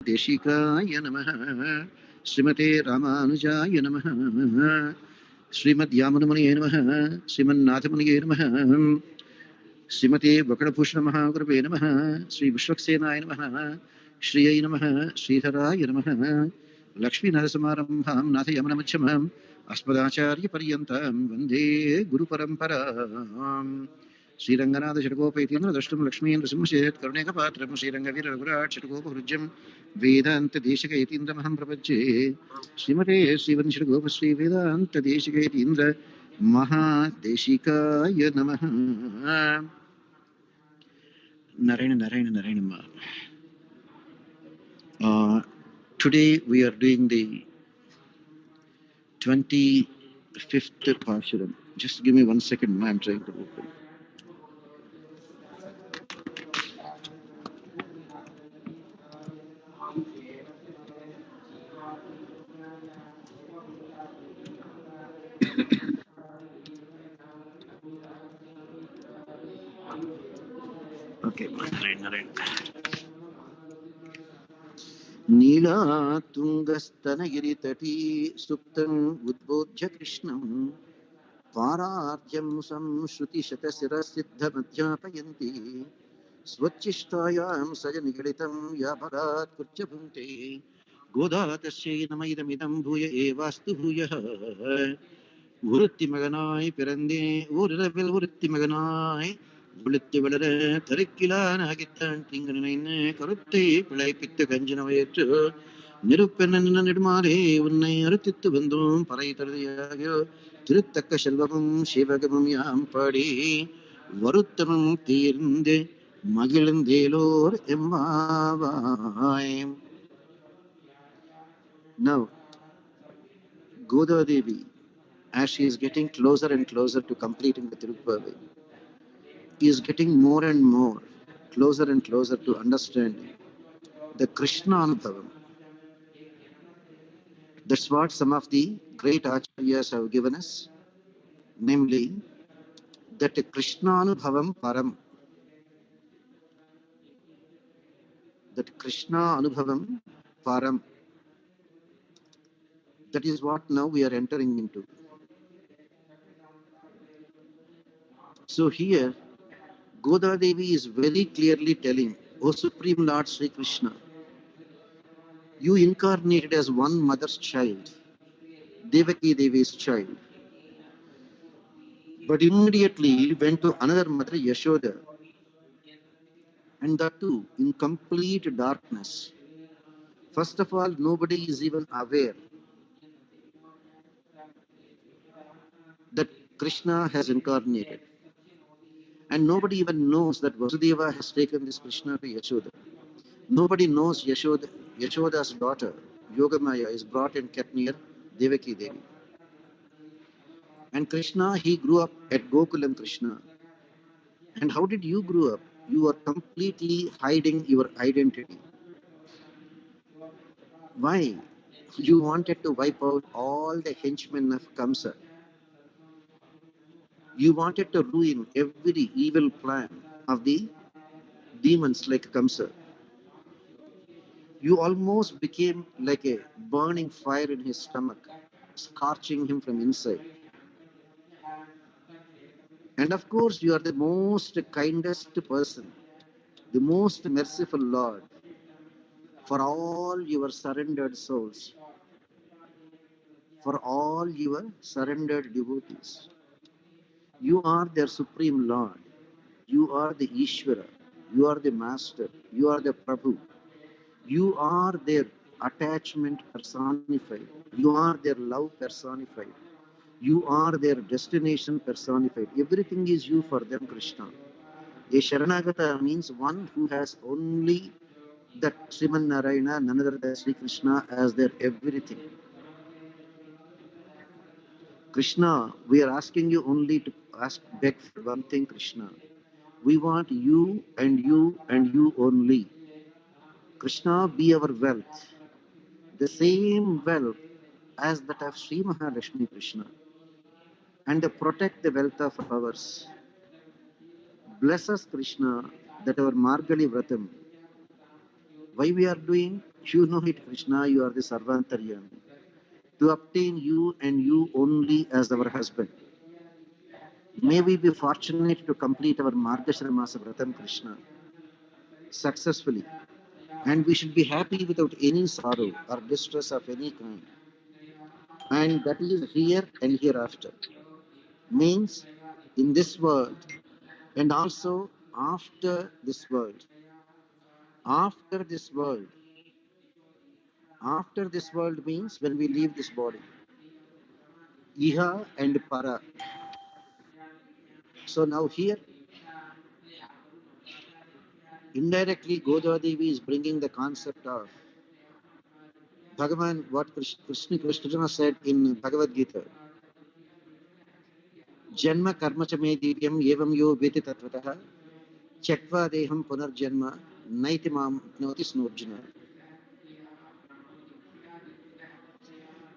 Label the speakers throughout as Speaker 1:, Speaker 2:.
Speaker 1: Desika Namaha Srimate Ramanujaya Namaha Srimad Yamunamani Namaha Sriman Nathamani Namaha Srimate Vakadapushna Mahagurave Namaha Sri Vishwaksena Namaha Shri Namaha Sridharaya Namaha Lakshmi Narasamarambham Nathayamanamachamam Asmadacharya Paryantam Vande Guru Paramparam Sri Ranganatha Shadagopaityendra Dashtam Lakshmi Nrasimhashet Karuneka Patram Sri Rangavira Raghurat Shadagopahrujam Vedanta Desika Yatindra Maham Prapajye Srimate Srivan Shadagopa Sri Vedanta Desika Yatindra Maha Desikaya Namaha Narayana. Today we are doing the 25th Parshuram. Just give me 1 second, I'm trying to open. Okay, Narayana. Nila Tungastanagiri Tati Suptam Udbodhya Krishnam Parartyam Samshruti Shatasira Siddha Madhyapayanti Swachishthayam Sajanigalitam Yaparat Kurchabhunte Godatasya Namaidamidam Bhuya Evastu Bhuya Urutti Maganai Pirande Uril Urutti Maganai Ulitti Valere Tarikila Nagitan Tinganine Karutti Pilai Pitta Kanjanavayatu Nirupanan Nidmare Unai Artitu Bandum Paraitaryayo Tirutaka Shalvam Shivagamam Yam Padi Varuttamam Tirinde Magilandelor Emavai. Now, Goda Devi, as she is getting closer and closer to completing the Thiruppavai, is getting more and more closer and closer to understanding the Krishna Anubhavam. That's what some of the great Acharyas have given us, namely that Krishna Anubhavam Param, that Krishna Anubhavam Param, that is what now we are entering into. So here, Goda Devi is very clearly telling, O Supreme Lord Sri Krishna, you incarnated as one mother's child, Devaki Devi's child, but immediately went to another mother, Yashoda, and that too in complete darkness. First of all, nobody is even aware that Krishna has incarnated, and nobody even knows that Vasudeva has taken this Krishna to Yashoda. Nobody knows Yashoda's daughter, Yogamaya, is brought and kept near Devaki Devi. And Krishna, he grew up at Gokulam Krishna. And how did you grow up? You are completely hiding your identity. Why? You wanted to wipe out all the henchmen of Kamsa. You wanted to ruin every evil plan of the demons like Kamsa. You almost became like a burning fire in his stomach, scorching him from inside. And of course, you are the most kindest person, the most merciful Lord for all your surrendered souls, for all your surrendered devotees. You are their supreme Lord. You are the Ishvara. You are the Master. You are the Prabhu. You are their attachment personified. You are their love personified. You are their destination personified. Everything is you for them, Krishna. A Sharanagata means one who has only that Sriman Narayana, none other than Sri Krishna, as their everything. Krishna, we are asking you only to beg for one thing, Krishna. We want you and you and you only. Krishna, be our wealth, the same wealth as that of Sri Mahalakshmi Krishna, and protect the wealth of ours. Bless us, Krishna, that our Margali Vratam, why we are doing? You know it, Krishna, you are the Sarvantaryami. To obtain you and you only as our husband. May we be fortunate to complete our Margashara Masa Vratam, Krishna, successfully. And we should be happy without any sorrow or distress of any kind. And that is here and hereafter. Means in this world and also after this world. After this world. After this world means when we leave this body. Iha and para. So now here, indirectly, Godadevi is bringing the concept of Bhagavan, what Krishna said in Bhagavad Gita. Janma karma cha me divyam evam yo veti tatvataha chakva deham punarjanma naiti mam noti snorjuna.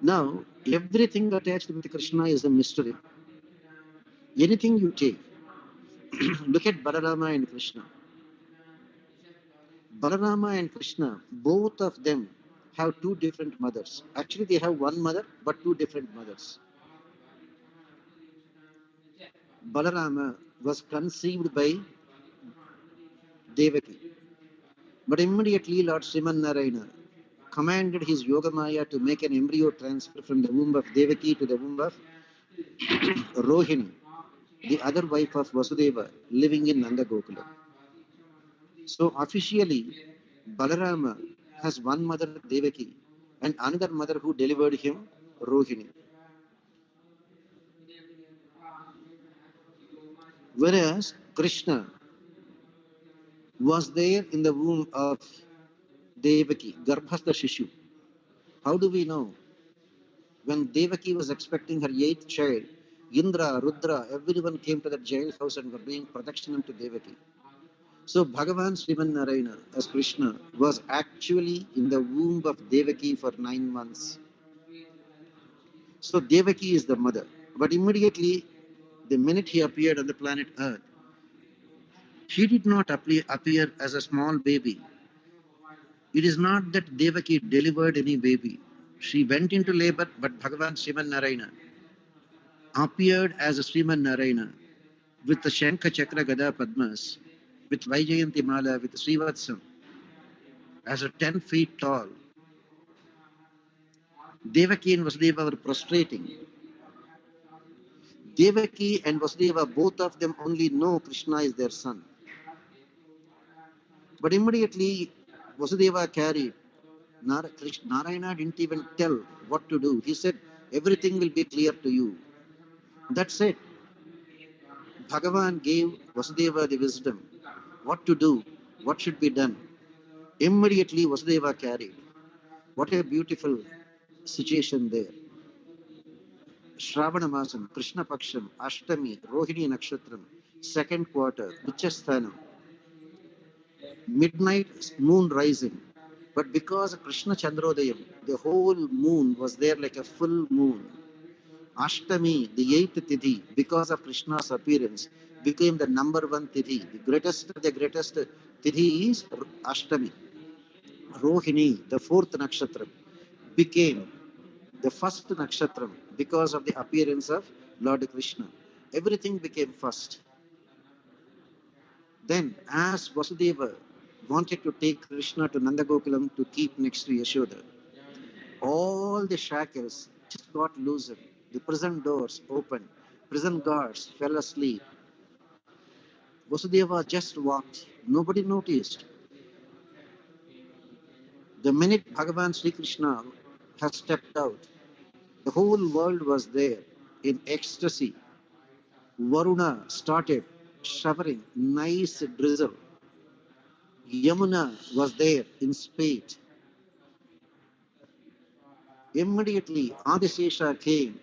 Speaker 1: Now, everything attached with Krishna is a mystery. Anything you take, look at Balarama and Krishna. Balarama and Krishna, both of them have two different mothers. Actually, they have one mother, but two different mothers. Balarama was conceived by Devaki. But immediately Lord Sriman Narayana commanded his Yogamaya to make an embryo transfer from the womb of Devaki to the womb of Rohini, the other wife of Vasudeva, living in Nanda Gokula. So officially, Balarama has one mother, Devaki, and another mother who delivered him, Rohini. Whereas Krishna was there in the womb of Devaki, Garbhastha Shishu. How do we know? When Devaki was expecting her eighth child, Indra, Rudra, everyone came to the jail house and were doing protection to Devaki. So Bhagavan Sriman Narayana as Krishna was actually in the womb of Devaki for 9 months. So Devaki is the mother. But immediately, the minute he appeared on the planet Earth, he did not appear as a small baby. It is not that Devaki delivered any baby. She went into labor, but Bhagavan Sriman Narayana appeared as a Sriman Narayana with the Shankha Chakra Gada Padmas, with Vaijayanti Mala, with Srivatsam, as a 10 feet tall. Devaki and Vasudeva were prostrating. Devaki and Vasudeva, both of them only know Krishna is their son. But immediately Vasudeva carried. Narayana didn't even tell what to do. He said, everything will be clear to you. That's it. Bhagavan gave Vasudeva the wisdom. What to do, what should be done. Immediately Vasudeva carried. What a beautiful situation there. Shravana Masam, Krishna Paksham, Ashtami, Rohini Nakshatram, second quarter, Uchasthanam, midnight moon rising. But because of Krishna Chandrodayam, the whole moon was there like a full moon. Ashtami, the 8th Tithi, because of Krishna's appearance, became the number 1 Tithi. The greatest Tithi is Ashtami. Rohini, the 4th Nakshatram, became the first Nakshatram because of the appearance of Lord Krishna. Everything became first. Then, as Vasudeva wanted to take Krishna to Nandagokulam to keep next to Yashoda, all the shackles just got loosened. The prison doors opened. Prison guards fell asleep. Vasudeva just walked. Nobody noticed. The minute Bhagavan Sri Krishna has stepped out, the whole world was there in ecstasy. Varuna started showering nice drizzle. Yamuna was there in spate. Immediately, Adisesha came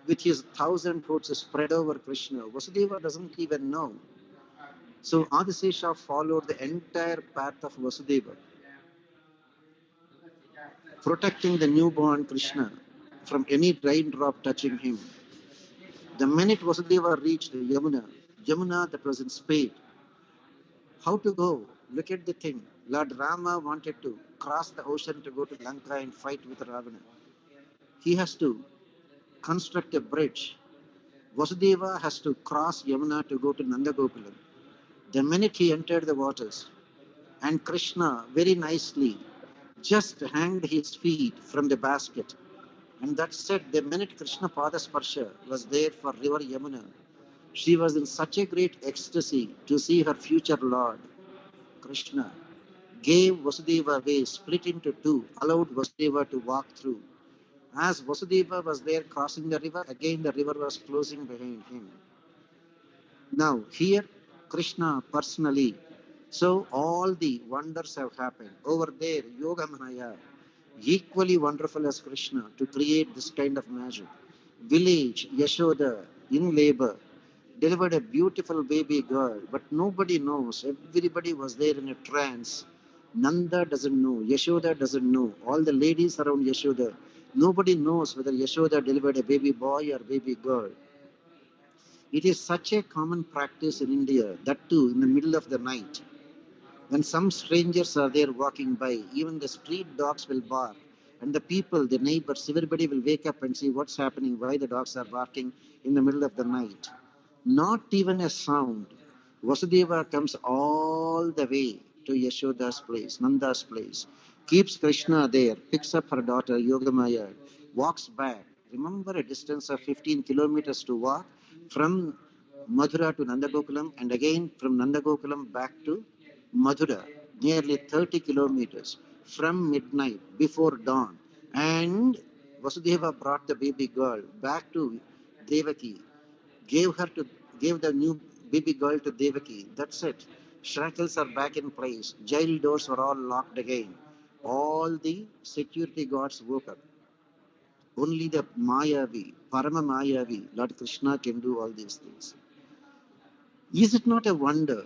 Speaker 1: with his 1,000 hoods spread over Krishna. Vasudeva doesn't even know. So Adisesha followed the entire path of Vasudeva, protecting the newborn Krishna from any raindrop touching him. The minute Vasudeva reached Yamuna that was in spate, how to go? Look at the thing. Lord Rama wanted to cross the ocean to go to Lanka and fight with Ravana. He has to construct a bridge. Vasudeva has to cross Yamuna to go to Nandagokulam. The minute he entered the waters, and Krishna very nicely just hanged his feet from the basket. And that said, the minute Krishna Padasparsha was there for river Yamuna, she was in such a great ecstasy to see her future Lord, Krishna, gave Vasudeva way, split into two, allowed Vasudeva to walk through. As Vasudeva was there crossing the river, again the river was closing behind him. Now, here, Krishna personally. So, all the wonders have happened. Over there, Yoga Maya, equally wonderful as Krishna to create this kind of magic. Village, Yashoda, in labor, delivered a beautiful baby girl, but nobody knows. Everybody was there in a trance. Nanda doesn't know. Yashoda doesn't know. All the ladies around Yashoda, nobody knows whether Yashoda delivered a baby boy or baby girl. It is such a common practice in India, that too in the middle of the night. When some strangers are there walking by, even the street dogs will bark. And the people, the neighbors, everybody will wake up and see what's happening, why the dogs are barking in the middle of the night. Not even a sound. Vasudeva comes all the way to Yashoda's place, Nanda's place, keeps Krishna there, picks up her daughter Yogamaya, walks back. Remember a distance of 15 kilometers to walk from Mathura to Nandagokulam, and again from Nandagokulam back to Mathura, nearly 30 kilometers from midnight before dawn. And Vasudeva brought the baby girl back to Devaki, gave her to gave the new baby girl to Devaki. That's it. Shackles are back in place. Jail doors were all locked again. All the security guards woke up. Only the Mayavi, Parama Mayavi, Lord Krishna can do all these things. Is it not a wonder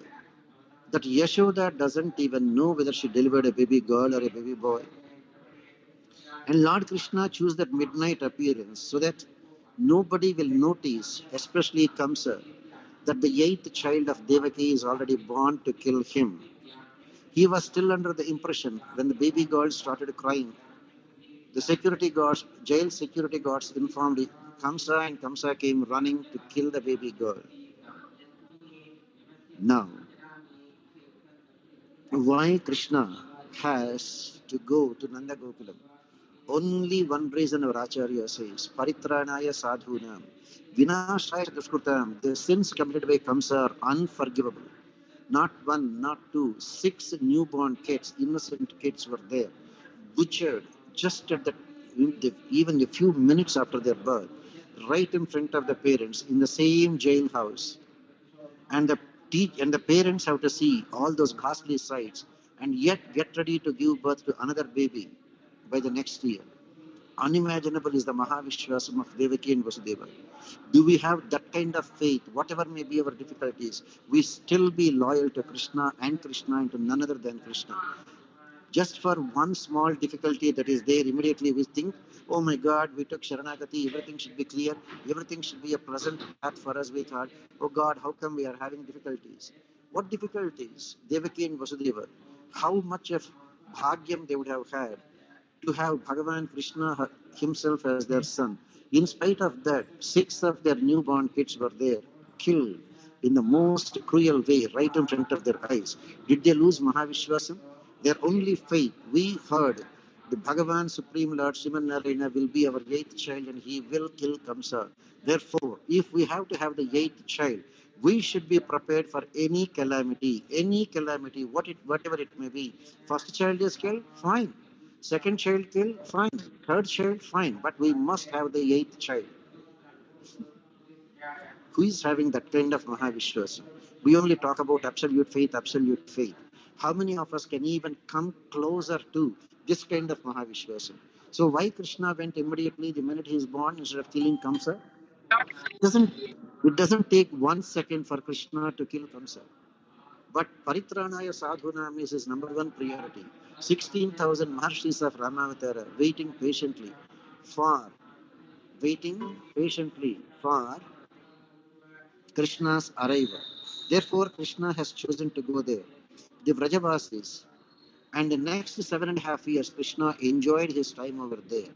Speaker 1: that Yashoda doesn't even know whether she delivered a baby girl or a baby boy? And Lord Krishna chose that midnight appearance so that nobody will notice, especially Kamsa, that the eighth child of Devaki is already born to kill him. He was still under the impression when the baby girl started crying. The security guards, jail security guards informed Kamsa, and Kamsa came running to kill the baby girl. Now, why Krishna has to go to Nanda Gokulam? Only one reason our Acharya says, Paritranaya Sadhunam, Vinashaya Dushkrutam, the sins committed by Kamsa are unforgivable. Not one, not two, 6 newborn kids, innocent kids were there, butchered just at even a few minutes after their birth, right in front of the parents in the same jailhouse. And the parents have to see all those ghastly sights and yet get ready to give birth to another baby by the next year. Unimaginable is the Mahavishwasam of Devaki and Vasudeva. Do we have that kind of faith, whatever may be our difficulties, we still be loyal to Krishna and to none other than Krishna? Just for one small difficulty that is there, immediately we think, oh my God, we took Sharanagati, everything should be clear, everything should be a pleasant path for us, we thought, oh God, how come we are having difficulties? What difficulties? Devaki and Vasudeva, how much of bhagyam they would have had to have Bhagavan Krishna himself as their son. In spite of that, 6 of their newborn kids were there, killed in the most cruel way, right in front of their eyes. Did they lose Mahavishwasam? Their only faith, we heard, the Bhagavan Supreme Lord Sriman Narayana will be our 8th child and he will kill Kamsa. Therefore, if we have to have the 8th child, we should be prepared for any calamity, whatever it may be. First child is killed, fine. Second child killed, fine. Third child, fine. But we must have the 8th child. Who is having that kind of Mahavishwasam? We only talk about absolute faith, absolute faith. How many of us can even come closer to this kind of Mahavishwasam? So why Krishna went immediately the minute he is born instead of killing Kamsa? It doesn't take 1 second for Krishna to kill Kamsa. But Paritranaya Sadhunam is his number one priority. 16,000 Maharshis of Ramavatara waiting patiently for Krishna's arrival. Therefore, Krishna has chosen to go there. The Vrajavasis, And the next 7.5 years, Krishna enjoyed his time over there.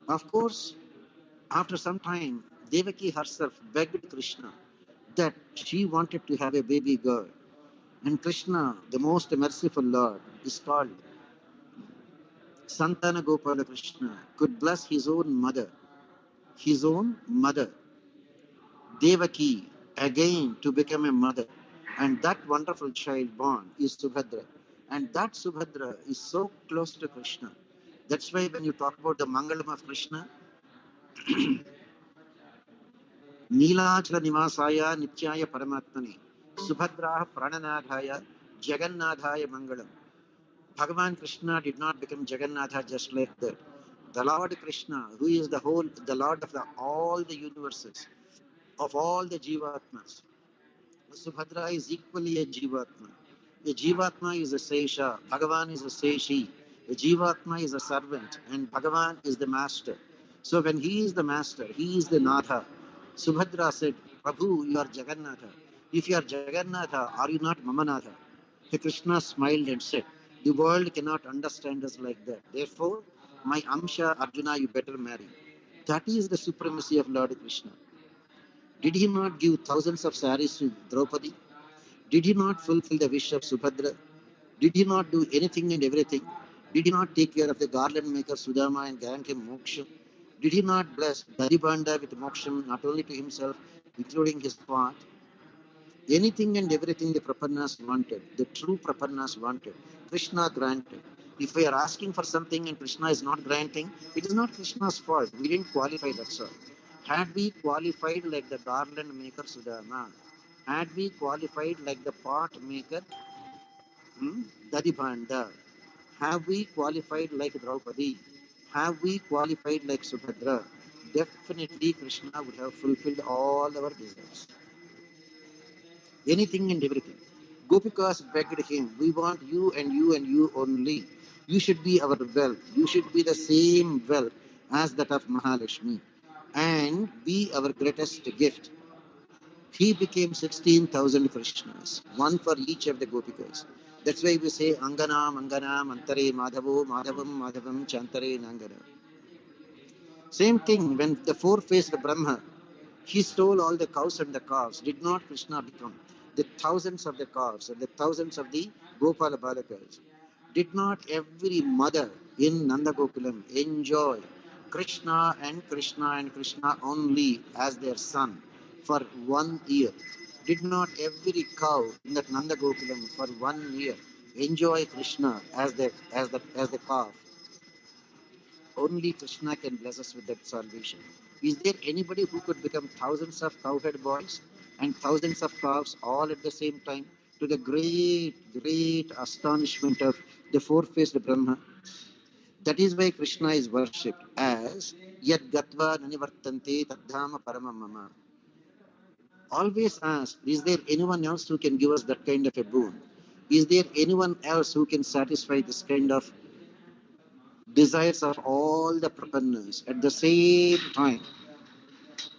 Speaker 1: Of course, after some time, Devaki herself begged Krishna that she wanted to have a baby girl. And Krishna, the most merciful Lord, is called Santana Gopala Krishna, could bless his own mother, Devaki, again to become a mother. And that wonderful child born is Subhadra. And that Subhadra is so close to Krishna. That's why when you talk about the Mangalam of Krishna, Neelachala Nivasaya Nityaya Paramatmane, Subhadraha Prananathaya, Jagannathaya Mangalam. Bhagavan Krishna did not become Jagannatha just like that. The Lord Krishna, who is the Lord of all the universes, of all the Jivatmas. Subhadra is equally a Jivatma. A Jivatma is a Sesha, Bhagavan is a Seshi. A Jivatma is a servant, and Bhagavan is the master. So when he is the master, he is the Natha. Subhadra said, Prabhu, you are Jagannatha. If you are Jagannatha, are you not Mamanatha? Krishna smiled and said, the world cannot understand us like that. Therefore, my Amsha Arjuna, you better marry. That is the supremacy of Lord Krishna. Did he not give thousands of saris to Draupadi? Did he not fulfill the wish of Subhadra? Did he not do anything and everything? Did he not take care of the garland maker Sudama and grant him moksha? Did he not bless Dadibanda with moksha not only to himself, including his part? Anything and everything the Prapannas wanted, the true Prapannas wanted, Krishna granted. If we are asking for something and Krishna is not granting, it is not Krishna's fault. We didn't qualify, that's all. Had we qualified like the garland maker Sudama, had we qualified like the pot maker Dadibanda, have we qualified like Draupadi, have we qualified like Subhadra, definitely Krishna would have fulfilled all our desires. Anything and everything. Gopikas begged him, we want you and you and you only. You should be our wealth. You should be the same wealth as that of Mahalakshmi and be our greatest gift. He became 16,000 Krishnas, one for each of the Gopikas. That's why we say Anganam, Anganam, Antare, Madhavo, Madhavam, Madhavam, Chantare, Nangana. Same thing when the four-faced Brahma, he stole all the cows and the calves. Did not Krishna become the thousands of the calves and the thousands of the Gopala Balakas? Did not every mother in Nanda Gokulam enjoy Krishna and Krishna and Krishna only as their son for 1 year? Did not every cow in that Nanda Gokulam for 1 year enjoy Krishna as the calf? Only Krishna can bless us with that salvation. Is there anybody who could become thousands of cowherd boys and thousands of calves all at the same time, to the great astonishment of the four-faced Brahma? That is why Krishna is worshipped as Yad Gatva Nanivartante Tadhama Paramamama. Always ask, is there anyone else who can give us that kind of a boon? Is there anyone else who can satisfy this kind of desires of all the Prapannas at the same time?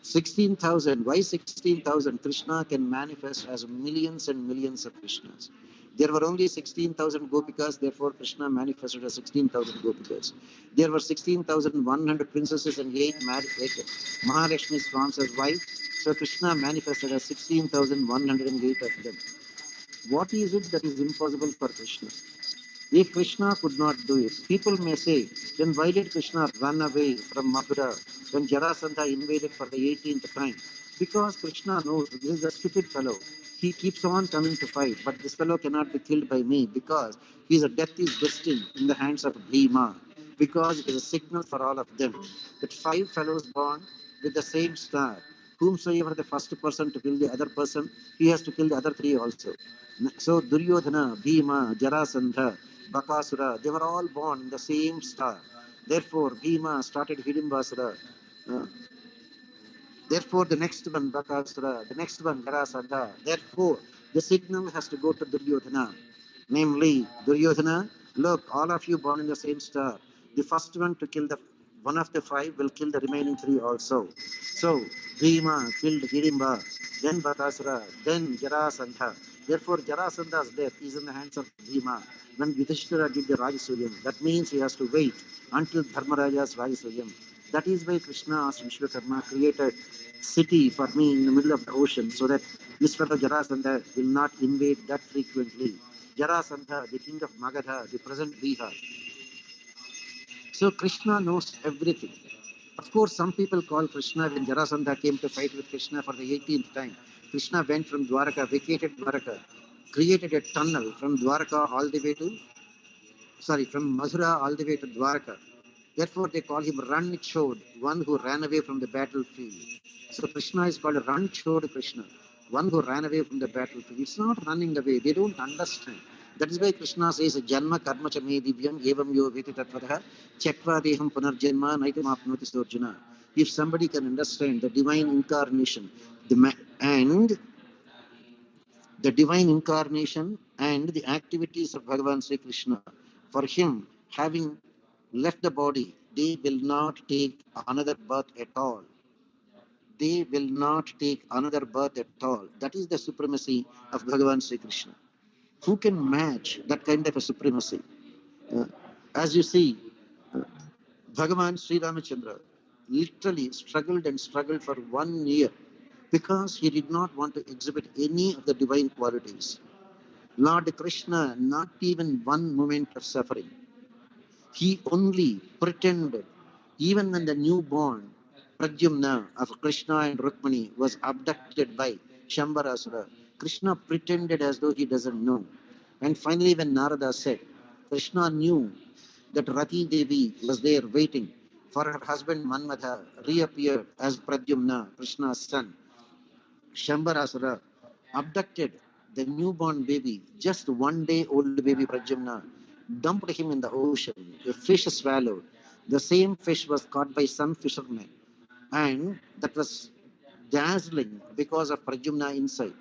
Speaker 1: 16,000. Why 16,000? Krishna can manifest as millions and millions of Krishnas. There were only 16,000 Gopikas, therefore Krishna manifested as 16,000 Gopikas. There were 16,100 princesses and 8 Mahalakshmi's forms as wife. So Krishna manifested as 16,108 of them. What is it that is impossible for Krishna? If Krishna could not do it, people may say, then why did Krishna run away from Mathura when Jarasandha invaded for the 18th time? Because Krishna knows this is a stupid fellow. He keeps on coming to fight, but this fellow cannot be killed by me because his death is destined in the hands of Bhima. Because it is a signal for all of them that 5 fellows born with the same star, whomsoever the first person to kill the other person, he has to kill the other 3 also. So Duryodhana, Bhima, Jarasandha, Bakasura, they were all born in the same star. Therefore, Bhima started Hidimbasura. Therefore, the next one, Bakasura, the next one, Jarasandha. Therefore, the signal has to go to Duryodhana. Namely, Duryodhana, look, all of you born in the same star. The first one to kill the one of the 5 will kill the remaining 3 also. So, Bhima killed Hidimba, then Bakasura, then Jarasandha. Therefore, Jarasandha's death is in the hands of Bhima. When Yudhishthira did the Rajasuryam, that means he has to wait until Dharmaraja's Rajasuryam. That is why Krishna asked Vishwakarma, create a city for me in the middle of the ocean so that this fellow Jarasandha will not invade that frequently. Jarasandha, the king of Magadha, the present Bihar. So Krishna knows everything. Of course, some people call Krishna when Jarasandha came to fight with Krishna for the 18th time. Krishna went from Dwaraka, vacated Dwaraka, created a tunnel from Dwaraka all the way to, from Mathura all the way to Dwaraka. Therefore, they call him Ran Chod, one who ran away from the battlefield. So Krishna is called Ran Chod Krishna, one who ran away from the battlefield. It's not running away. They don't understand. That is why Krishna says, Janma karma cha me divyam evam yo veti tatvataha chakva deham punarjanma naitam apnoti sorjuna. If somebody can understand the divine incarnation, and the divine incarnation and the activities of Bhagavan Sri Krishna, for him having left the body, they will not take another birth at all. They will not take another birth at all. That is the supremacy of Bhagavan Sri Krishna. Who can match that kind of a supremacy? As you see, Bhagavan Sri Ramachandra literally struggled and struggled for 1 year because he did not want to exhibit any of the divine qualities. Lord Krishna, not even one moment of suffering. He only pretended, even when the newborn Pradyumna of Krishna and Rukmani was abducted by Shambarasura, Krishna pretended as though he doesn't know. And finally, when Narada said, Krishna knew that Rati Devi was there waiting for her husband Manmadha, reappeared as Pradyumna, Krishna's son. Shambarasura abducted the newborn baby, just 1 day old baby Pradyumna, dumped him in the ocean. A fish swallowed. The same fish was caught by some fishermen, and that was dazzling because of Pradyumna inside.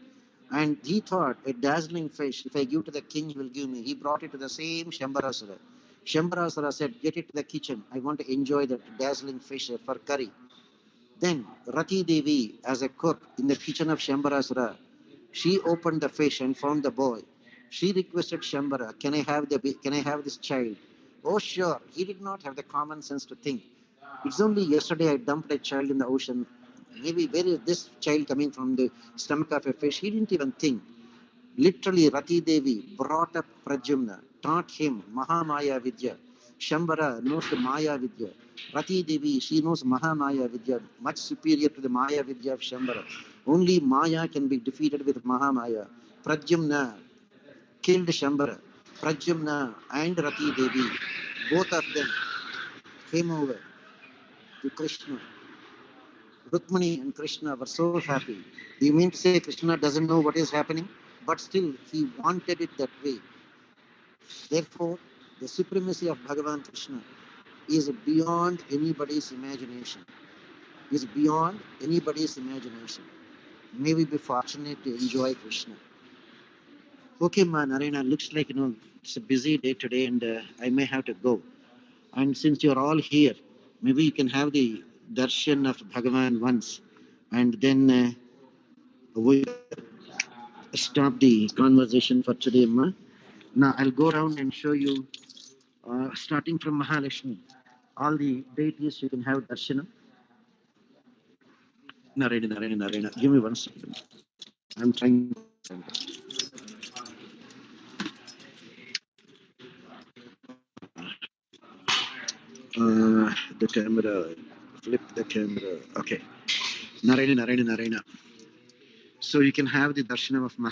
Speaker 1: And he thought, a dazzling fish, if I give to the king, he will give me. He brought it to the same Shambarasura. Shambarasura said, get it to the kitchen. I want to enjoy that dazzling fish for curry. Then Rati Devi, as a cook in the kitchen of Shambarasura, she opened the fish and found the boy. She requested Shambara, can I have this child? Oh sure. He did not have the common sense to think. It's only yesterday I dumped a child in the ocean. Maybe where is this child coming from the stomach of a fish? He didn't even think. Literally, Rati Devi brought up Pradyumna, taught him Mahamaya Vidya. Shambara knows the Maya Vidya. Rati Devi, she knows Mahamaya Vidya, much superior to the Maya Vidya of Shambara. Only Maya can be defeated with Mahamaya. Pradyumna killed Shambara. Pradyumna and Rati Devi, both of them came over to Krishna. Rukmani and Krishna were so happy. Do you mean to say Krishna doesn't know what is happening? But still, he wanted it that way. Therefore, the supremacy of Bhagavan Krishna is beyond anybody's imagination. Is beyond anybody's imagination. May we be fortunate to enjoy Krishna. Okay, Narayana, looks like it's a busy day today, and I may have to go. And since you're all here, maybe you can have the darshan of Bhagavan once, and then we stop the conversation for today, Ma. Now I'll go around and show you, starting from Mahalakshmi, all the deities you can have darshanam. Narayana. Give me 1 second. I'm trying. The camera, flip the camera. Okay. Narayana. So you can have the darshanam of Mahalakshmi.